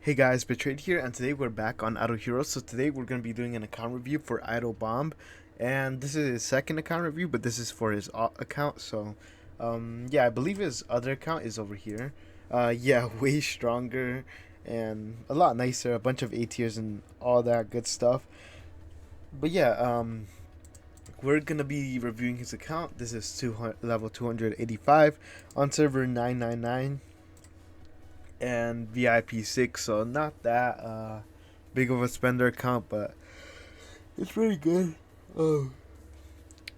Hey guys, Betrayed here, and today we're back on Idle Heroes. So today we're going to be doing an account review for Idle Bomb, and this is his second account review, but this is for his account. So, yeah, I believe his other account is over here. Yeah, way stronger and a lot nicer, a bunch of A tiers and all that good stuff. But yeah, we're gonna be reviewing his account. This is level 285 on server 999 and VIP 6, so not that big of a spender account, but it's pretty good. Oh.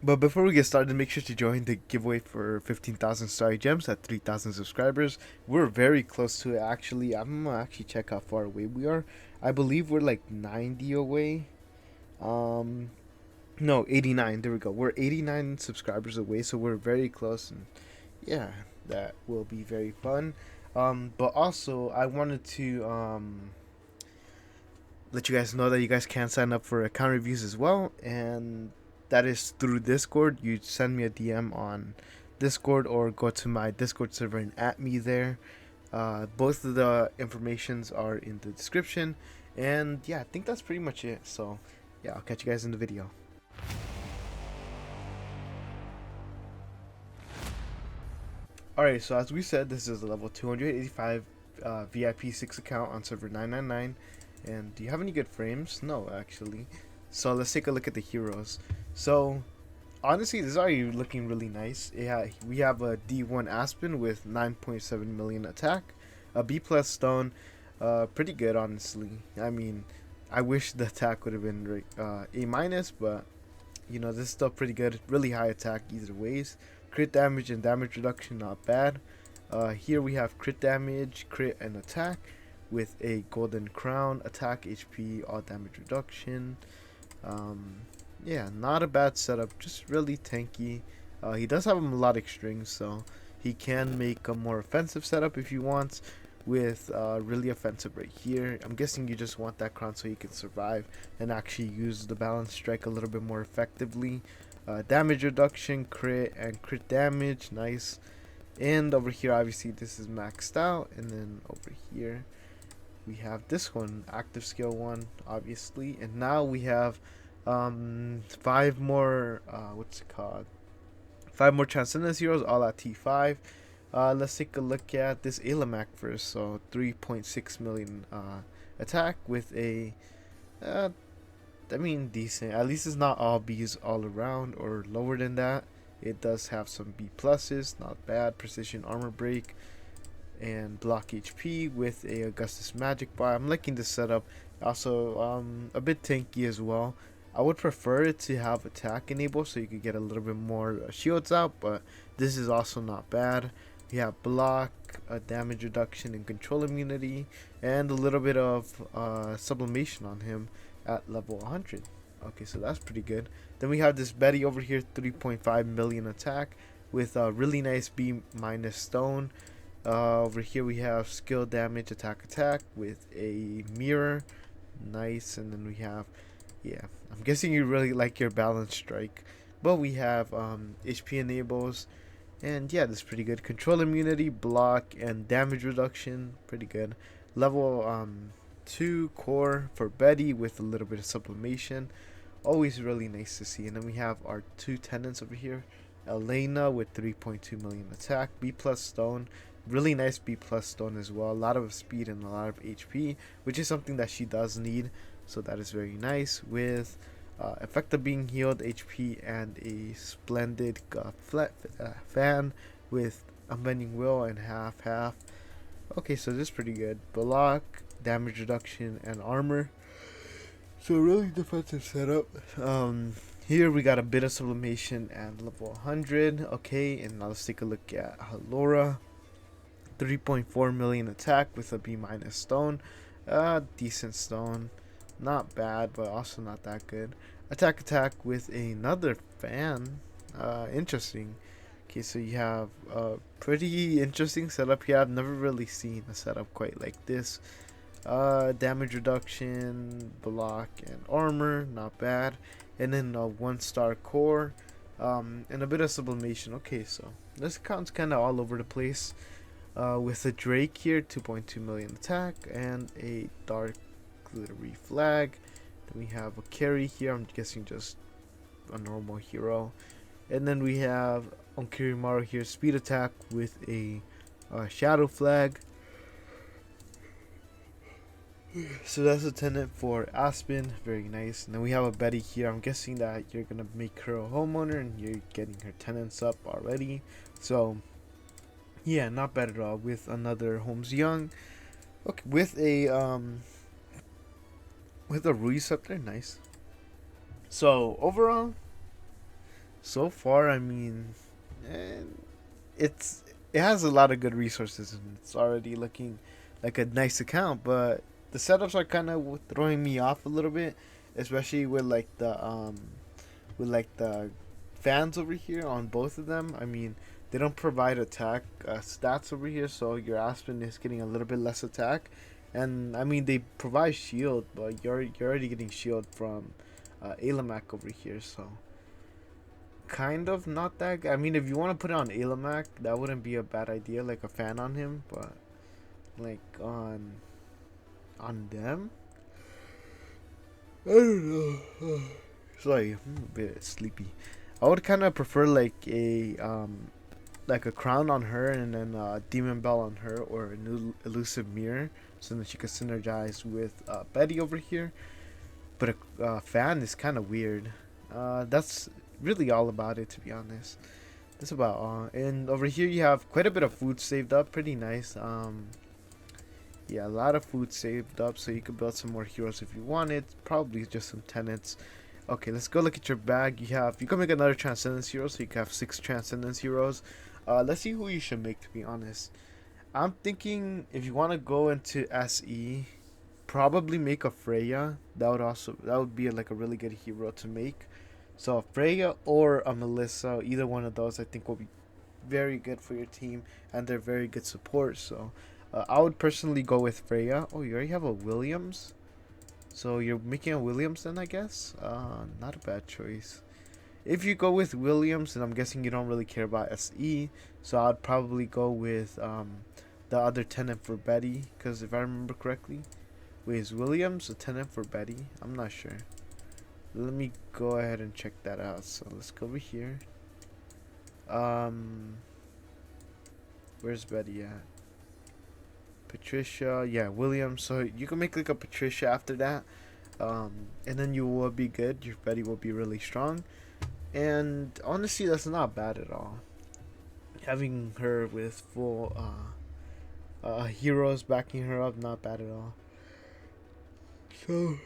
But before we get started, make sure to join the giveaway for 15,000 starry gems at 3,000 subscribers. We're very close to it, actually. I'm gonna actually check how far away we are. I believe we're like 90 away. Um, no, 89. There we go. We're 89 subscribers away, so we're very close, and yeah, that will be very fun. But also, I wanted to let you guys know that you guys can sign up for account reviews as well, and that is through Discord. You send me a DM on Discord or go to my Discord server and at me there. Both of the informations are in the description, and yeah, I think that's pretty much it. So yeah, I'll catch you guys in the video. Alright, so as we said, this is a level 285 VIP 6 account on server 999. And do you have any good frames? No, actually. So let's take a look at the heroes. So honestly, this is already looking really nice. Yeah, we have a D1 Aspen with 9.7 million attack, a B plus stone, pretty good honestly. I mean, I wish the attack would have been A minus, but you know, this is still pretty good. Really high attack either ways. Crit damage and damage reduction, not bad. Here we have crit damage, crit, and attack with a golden crown, attack, HP, all damage reduction. Yeah, not a bad setup, just really tanky. He does have a melodic string, so he can make a more offensive setup if he wants, with really offensive right here. I'm guessing you just want that crown so you can survive and actually use the balance strike a little bit more effectively. Damage reduction, crit, and crit damage, nice. And over here, obviously, this is maxed out. And then over here, we have this one, active skill 1, obviously. And now we have 5 more, what's it called? 5 more Transcendence Heroes, all at T5. Let's take a look at this Alamac first. So 3.6 million attack with a I mean, decent. At least it's not all B's all around or lower than that. It does have some B pluses, not bad. Precision armor break and block HP with a Augustus magic bar. I'm liking this setup. Also, a bit tanky as well. I would prefer it to have attack enabled so you could get a little bit more shields out, but this is also not bad. We have block, damage reduction, and control immunity, and a little bit of sublimation on him at level 100. Okay, so that's pretty good. Then we have this Betty over here, 3.5 million attack with a really nice B minus stone. Over here we have skill damage, attack with a mirror, nice. And then we have, yeah, I'm guessing you really like your balance strike, but we have HP enables, and yeah, this is pretty good. Control immunity, block, and damage reduction, pretty good. Level 2 core for Betty with a little bit of sublimation, always really nice to see. And then we have our 2 tenants over here, Elena with 3.2 million attack, B plus stone, really nice B plus stone as well, a lot of speed and a lot of HP, which is something that she does need, so that is very nice. With effect of being healed, HP, and a splendid fan with unbending will and half. Okay, so this is pretty good. Block, damage reduction, and armor. So really defensive setup. Here we got a bit of sublimation and level 100. Okay, and now let's take a look at Halora. 3.4 million attack with a B minus stone. Decent stone. Not bad, but also not that good. Attack with another fan. Interesting. Okay, so you have a pretty interesting setup here. I've never really seen a setup quite like this. Damage reduction, block, and armor, not bad. And then a 1-star core, and a bit of sublimation. Okay, so this account's kind of all over the place. with a Drake here, 2.2 million attack, and a dark glittery flag. Then we have a carry here, I'm guessing just a normal hero. And then we have Onkirimaru here, speed attack with a shadow flag. So that's a tenant for Aspen, very nice. And then we have a Betty here. I'm guessing that you're gonna make her a homeowner and you're getting her tenants up already. So yeah, not bad at all. With another Holmes Young, okay, with a Ruiz up there, nice. So overall, so far, I mean, eh, it has a lot of good resources and it's already looking like a nice account, but the setups are kind of throwing me off a little bit, especially with like the fans over here on both of them. I mean, they don't provide attack stats over here, so your Aspen is getting a little bit less attack, and I mean they provide shield, but you're already getting shield from Alamak over here, so kind of not that good. I mean, if you want to put it on Alamak, that wouldn't be a bad idea, like a fan on him, but like on them, I don't know. Sorry, I'm a bit sleepy. I would kind of prefer like a crown on her and then a demon bell on her, or a new elusive mirror, so that she could synergize with Betty over here. But a fan is kind of weird. That's really all about it, to be honest. That's about all. And over here you have quite a bit of food saved up, pretty nice. Yeah, a lot of food saved up, so you could build some more heroes if you wanted. Probably just some tenants. Okay, let's go look at your bag. You can make another Transcendence hero, so you can have 6 Transcendence heroes. Let's see who you should make, to be honest. I'm thinking if you want to go into SE, probably make a Freya. That would be like a really good hero to make. So a Freya or a Melissa, either one of those I think will be very good for your team, and they're very good support. So I would personally go with Freya. Oh, you already have a Williams? So you're making a Williams then, I guess? Not a bad choice. If you go with Williams, and I'm guessing you don't really care about SE, so I'd probably go with the other tenant for Betty, because if I remember correctly, wait, is Williams a tenant for Betty? I'm not sure. Let me go ahead and check that out. So let's go over here. Where's Betty at? Patricia, yeah, Williams. So you can make like a Patricia after that, and then you will be good. Your Betty will be really strong, and honestly, that's not bad at all. Having her with full heroes backing her up, not bad at all. So,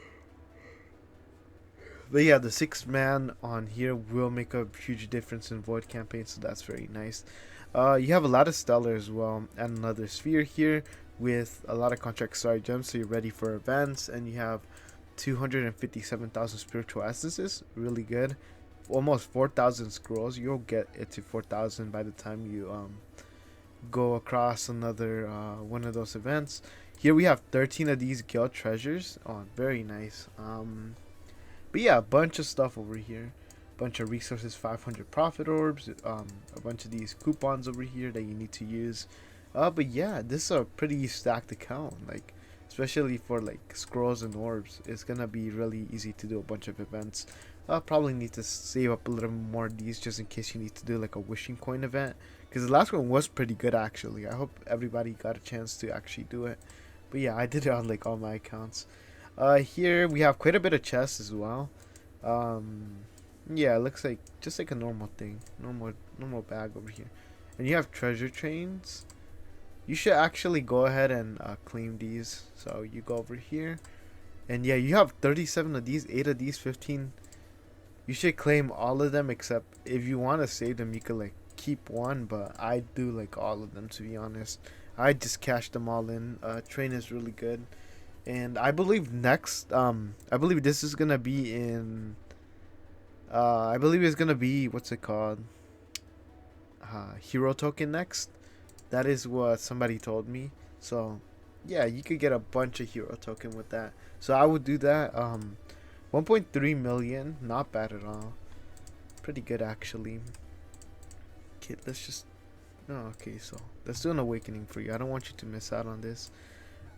but yeah, the 6th man on here will make a huge difference in Void campaign, so that's very nice. You have a lot of Stellar as well, and another Sphere here with a lot of Contract Star Gems, so you're ready for events, and you have 257,000 Spiritual Essences, really good. Almost 4,000 scrolls. You'll get it to 4,000 by the time you go across another one of those events. Here we have 13 of these guild treasures. Oh, very nice. But yeah, a bunch of stuff over here. Bunch of resources, 500 profit orbs, a bunch of these coupons over here that you need to use. But yeah, this is a pretty stacked account. Like, especially for like scrolls and orbs, it's gonna be really easy to do a bunch of events. I'll probably need to save up a little more of these just in case you need to do like a wishing coin event, because the last one was pretty good actually. I hope everybody got a chance to actually do it. But yeah, I did it on like all my accounts. Here we have quite a bit of chests as well. Yeah, it looks like just like a normal thing, normal bag over here. And you have treasure trains. You should actually go ahead and claim these. So you go over here, and yeah, you have 37 of these, 8 of these, 15. You should claim all of them, except if you want to save them, you could like keep one, but I do like all of them, to be honest. I just cashed them all in. Train is really good, and I believe next, I believe this is gonna be in, I believe it's gonna be, what's it called? Hero token next. That is what somebody told me. So yeah, you could get a bunch of hero token with that. So I would do that. 1.3 million, not bad at all. Pretty good actually. Okay, let's just Oh, okay, so let's do an awakening for you. I don't want you to miss out on this.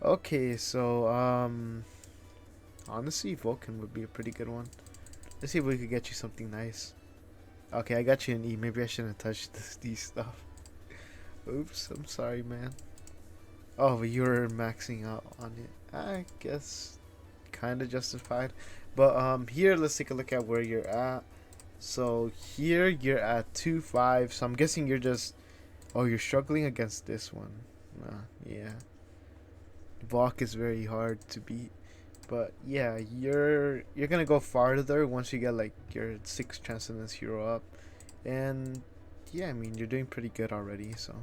Okay, so honestly, Vulcan would be a pretty good one. Let's see if we could get you something nice. Okay, I got you an E. Maybe I shouldn't have touched these stuff. Oops, I'm sorry, man. Oh, but you're maxing out on it. I guess kind of justified. But here, let's take a look at where you're at. So here you're at 2-5. So I'm guessing you're just. Oh, you're struggling against this one. Yeah. Valk is very hard to beat. But yeah, you're gonna go farther once you get like your 6th Transcendence hero up. And yeah, I mean you're doing pretty good already, so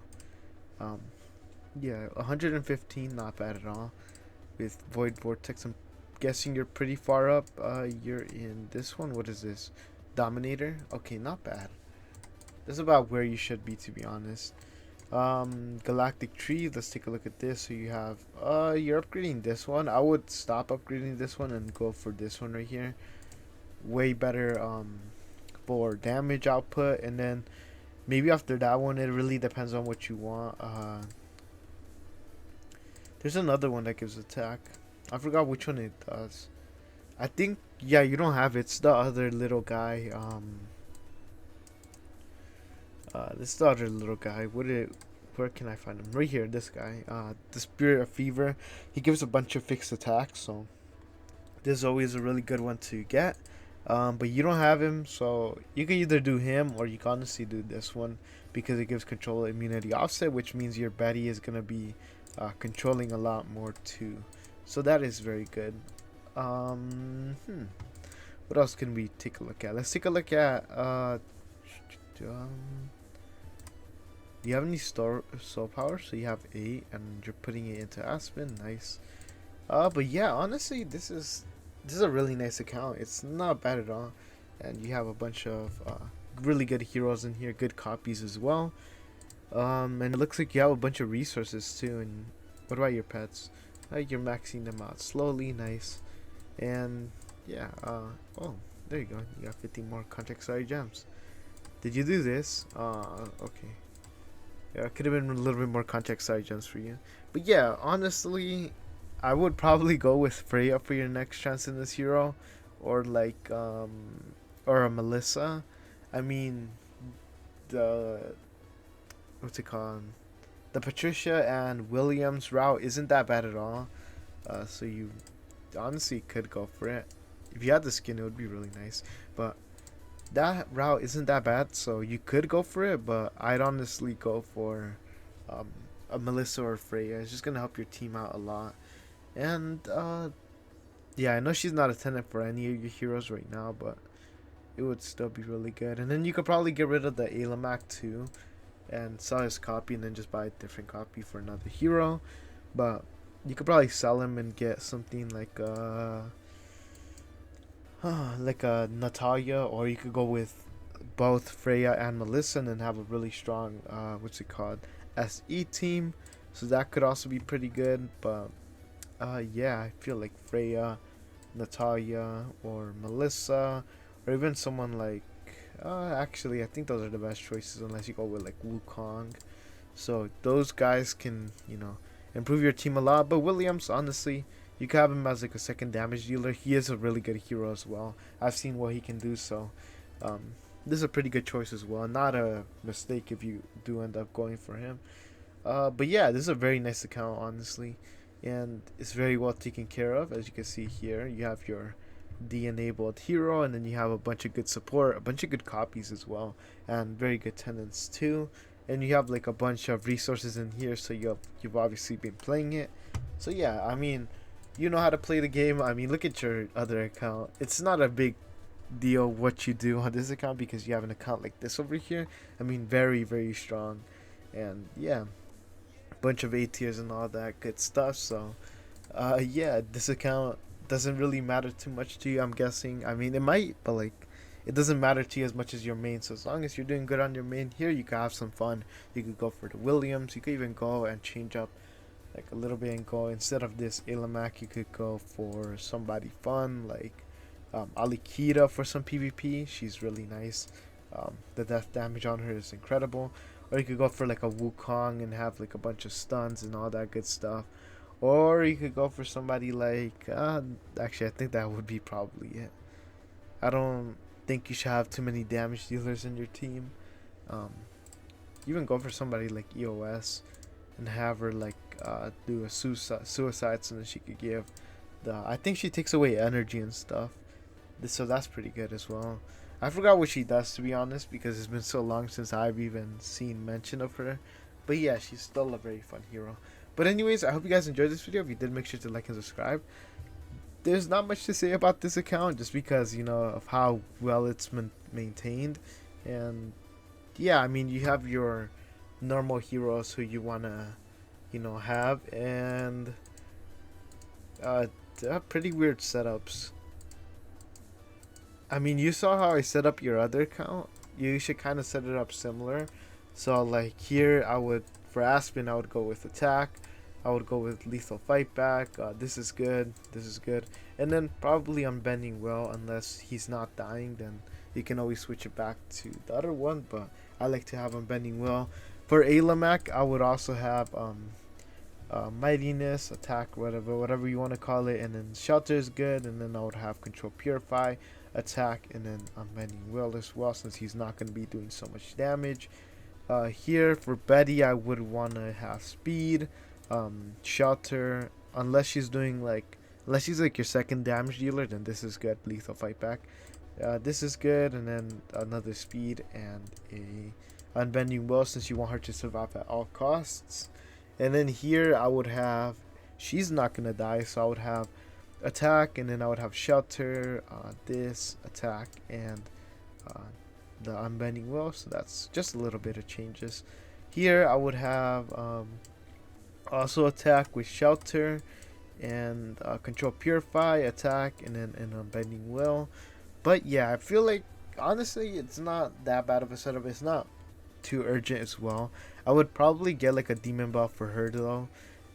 um yeah, 115, not bad at all. With Void Vortex, I'm guessing you're pretty far up. You're in this one. What is this? Dominator? Okay, not bad. That's about where you should be, to be honest. Galactic tree, let's take a look at this. So you have you're upgrading this one. I would stop upgrading this one and go for this one right here. Way better for damage output, and then maybe after that one it really depends on what you want. There's another one that gives attack. I forgot which one it does. I think, yeah, you don't have it. It's the other little guy. This is the other little guy. Where can I find him? Right here, this guy. The Spirit of Fever. He gives a bunch of fixed attacks, so this is always a really good one to get. But you don't have him, so you can either do him or you can honestly do this one because it gives control immunity offset, which means your Betty is gonna be controlling a lot more too. So that is very good. What else can we take a look at? Let's take a look at do you have any soul power? So you have 8 and you're putting it into Aspen. Nice. But yeah, honestly, this is a really nice account. It's not bad at all. And you have a bunch of really good heroes in here, good copies as well. And it looks like you have a bunch of resources too. And what about your pets? You're maxing them out slowly. Nice. And yeah, oh, there you go. You got 50 more contract sorry gems. Did you do this? Okay. Yeah, it could have been a little bit more contract sorry gems for you. But yeah, honestly, I would probably go with Freya for your next chance in this hero, or like or a Melissa. I mean, the what's it called? The Patricia and Williams route isn't that bad at all. So you honestly could go for it. If you had the skin, it would be really nice. But that route isn't that bad, so you could go for it. But I'd honestly go for um, a Melissa or Freya. It's just gonna help your team out a lot. And yeah, I know she's not a tenant for any of your heroes right now, but it would still be really good. And then you could probably get rid of the Alamac too, and sell his copy, and then just buy a different copy for another hero. But you could probably sell him and get something like a Natalia, or you could go with both Freya and Melissa and then have a really strong what's it called, SE team. So that could also be pretty good. But yeah, I feel like Freya, Natalia, or Melissa, or even someone like actually I think those are the best choices unless you go with like Wukong. So those guys can, improve your team a lot. But Williams, honestly, you can have him as like a second damage dealer. He is a really good hero as well. I've seen what he can do, so this is a pretty good choice as well. Not a mistake if you do end up going for him. But yeah, this is a very nice account, honestly, and it's very well taken care of. As you can see here, you have your de-enabled hero, and then you have a bunch of good support, a bunch of good copies as well, and very good tenants too. And you have like a bunch of resources in here, so you've obviously been playing it. So yeah, I mean, you know how to play the game. I mean, look at your other account. It's not a big deal what you do on this account because you have an account like this over here. I mean, very, very strong. And yeah, bunch of A tiers and all that good stuff. So yeah, this account doesn't really matter too much to you, I'm guessing. I mean, it might, but like it doesn't matter to you as much as your main. So as long as you're doing good on your main here, you can have some fun. You could go for the Williams. You could even go and change up like a little bit and go, instead of this Illimac, you could go for somebody fun like Alikita for some PvP. She's really nice. The death damage on her is incredible. or you could go for like a Wukong and have like a bunch of stuns and all that good stuff. Or you could go for somebody like actually I think that would be probably it. I don't think you should have too many damage dealers in your team. Um, even go for somebody like EOS and have her like do a suicide so that she could give the, I think she takes away energy and stuff. So that's pretty good as well. I forgot what she does, to be honest, because it's been so long since I've even seen mention of her. But yeah, she's still a very fun hero. But anyways, I hope you guys enjoyed this video. If you did, make sure to like and subscribe. There's not much to say about this account just because, you know, of how well it's been maintained. And yeah, I mean, you have your normal heroes who you want to, you know, have. And they have pretty weird setups. I mean, you saw how I set up your other account. You should kind of set it up similar. So like here, I would, for Aspen, I would go with attack. I would go with lethal fight back. This is good. This is good. And then probably unbending will, unless he's not dying, then you can always switch it back to the other one. But I like to have unbending will. For Alamak, I would also have mightiness, attack, whatever you want to call it, and then shelter is good. And then I would have control, purify, attack, and then unbending will as well, since he's not going to be doing so much damage. Here for Betty, I would want to have speed, shelter, unless she's doing like, unless she's like your second damage dealer, then this is good. Lethal fight back, this is good. And then another speed and a unbending will, since you want her to survive at all costs. And then here I would have, she's not gonna die, so I would have attack, and then I would have shelter, this attack, and the unbending will. So that's just a little bit of changes. Here I would have also attack with shelter, and control, purify, attack, and then an unbending will. But yeah, I feel like honestly it's not that bad of a setup. It's not too urgent as well. I would probably get like a demon buff for her though,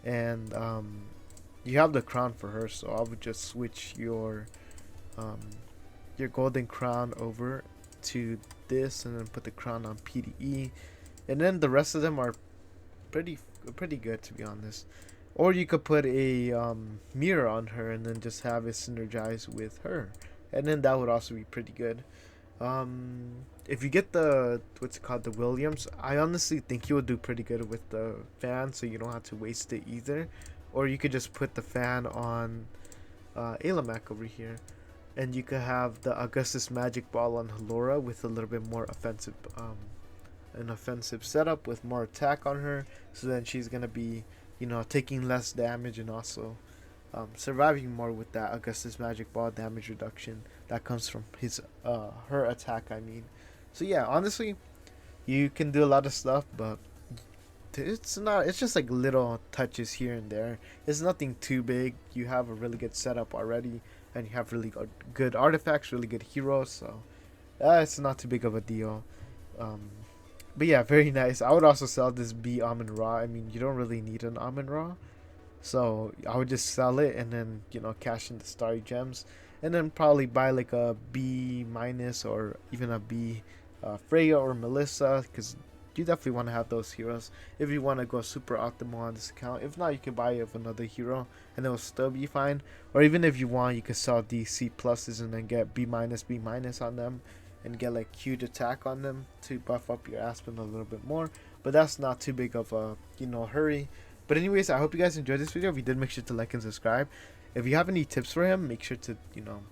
and you have the crown for her, so I would just switch your golden crown over to this, and then put the crown on PDE, and then the rest of them are pretty good, to be honest. Or you could put a mirror on her and then just have it synergize with her, and then that would also be pretty good. If you get the, what's it called, the Williams, I honestly think you will do pretty good with the fan, so you don't have to waste it either. Or you could just put the fan on Alamak over here, and you could have the Augustus Magic Ball on Halora with a little bit more offensive, an offensive setup with more attack on her, so then she's gonna be, you know, taking less damage and also surviving more with that Augustus Magic Ball damage reduction that comes from his her attack, I mean. So yeah, honestly, you can do a lot of stuff, but it's just like little touches here and there. It's nothing too big. You have a really good setup already, and you have really good artifacts, really good heroes, so it's not too big of a deal. But yeah, very nice. I would also sell this B Amun Ra. I mean, you don't really need an Amun Ra, so I would just sell it and then, you know, cash in the starry gems, and then probably buy like a B minus or even a B Freya or Melissa, because you definitely want to have those heroes if you want to go super optimal on this account. If not, you can buy it with another hero and it will still be fine. Or even if you want, you can sell these C pluses and then get B minus on them and get like huge attack on them to buff up your Aspen a little bit more. But that's not too big of a, you know, hurry. But anyways, I hope you guys enjoyed this video. If you did, make sure to like and subscribe. If you have any tips for him, make sure to, you know,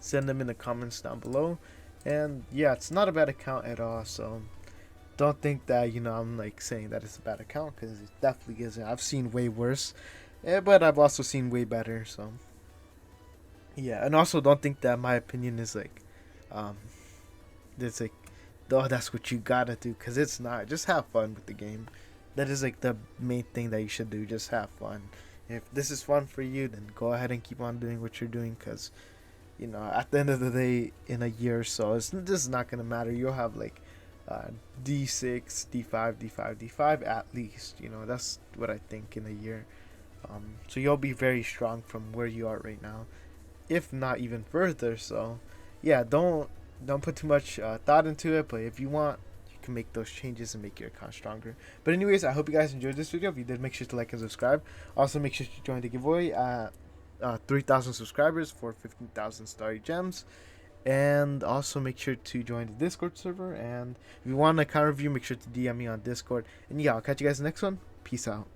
send them in the comments down below. And yeah, it's not a bad account at all, so don't think that, you know, I'm like saying that it's a bad account, because it definitely isn't. I've seen way worse, but I've also seen way better. So yeah, and also don't think that my opinion is like it's like, oh, that's what you gotta do, because it's not. Just have fun with the game. That is like the main thing that you should do. Just have fun. If this is fun for you, then go ahead and keep on doing what you're doing, because, you know, at the end of the day, in a year or so, this is not gonna matter. You'll have like D6, D5, D5, D5 at least. You know, that's what I think in a year. So you'll be very strong from where you are right now, if not even further. So yeah, don't put too much thought into it. But if you want, you you can make those changes and make your account stronger. But anyways, I hope you guys enjoyed this video. If you did, make sure to like and subscribe. Also, make sure to join the giveaway at 3,000 subscribers for 15,000 starry gems. And also make sure to join the Discord server. And if you want an account review, make sure to DM me on Discord. And yeah, I'll catch you guys in the next one. Peace out.